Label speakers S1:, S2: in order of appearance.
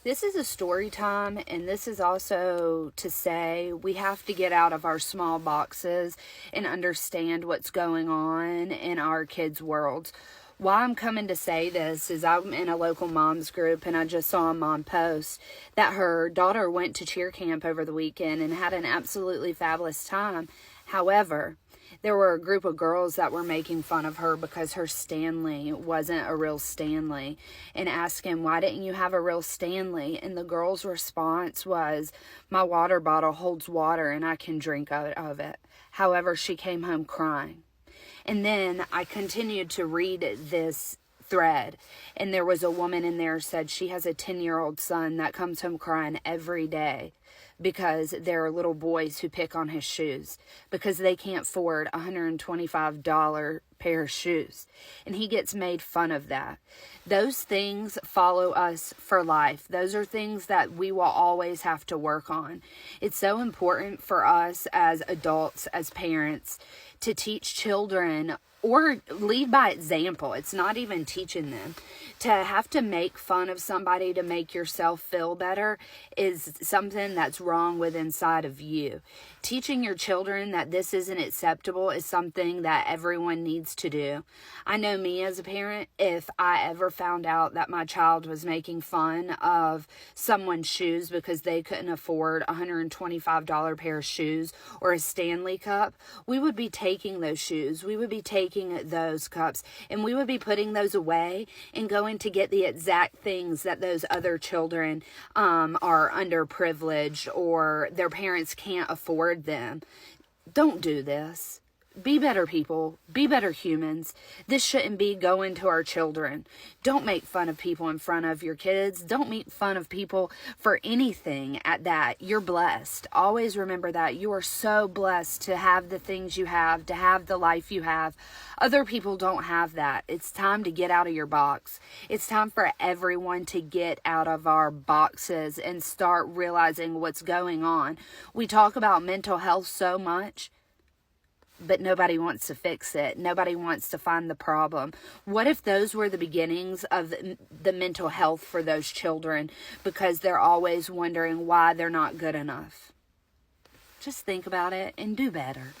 S1: This is a story time, and this is also to say we have to get out of our small boxes and understand what's going on in our kids' worlds. Why I'm coming to say this is I'm in a local moms group, and I just saw a mom post that her daughter went to cheer camp over the weekend and had an absolutely fabulous time. However, there were a group of girls that were making fun of her because her Stanley wasn't a real Stanley, and asking, why didn't you have a real Stanley? And the girl's response was, my water bottle holds water and I can drink out of it. However, she came home crying. And then I continued to read this thread, and there was a woman in there said she has a 10-year-old son that comes home crying every day because there are little boys who pick on his shoes because they can't afford a $125 pair of shoes, and he gets made fun of that. Those things follow us for life. Those are things that we will always have to work on. It's so important for us as adults, as parents, to teach children or lead by example. It's not even teaching them. To have to make fun of somebody to make yourself feel better is something that's wrong with inside of you. Teaching your children that this isn't acceptable is something that everyone needs to do. I know me as a parent, if I ever found out that my child was making fun of someone's shoes because they couldn't afford a $125 pair of shoes or a Stanley cup, we would be taking those shoes, we would be taking those cups, and we would be putting those away and going to get the exact things that those other children are underprivileged or their parents can't afford them. Don't do this. Be better people. Be better humans. This shouldn't be going to our children. Don't make fun of people in front of your kids. Don't make fun of people for anything at that. You're blessed. Always remember that. You are so blessed to have the things you have, to have the life you have. Other people don't have that. It's time to get out of your box. It's time for everyone to get out of our boxes and start realizing what's going on. We talk about mental health so much, but nobody wants to fix it. Nobody wants to find the problem. What if those were the beginnings of the mental health for those children because they're always wondering why they're not good enough? Just think about it and do better.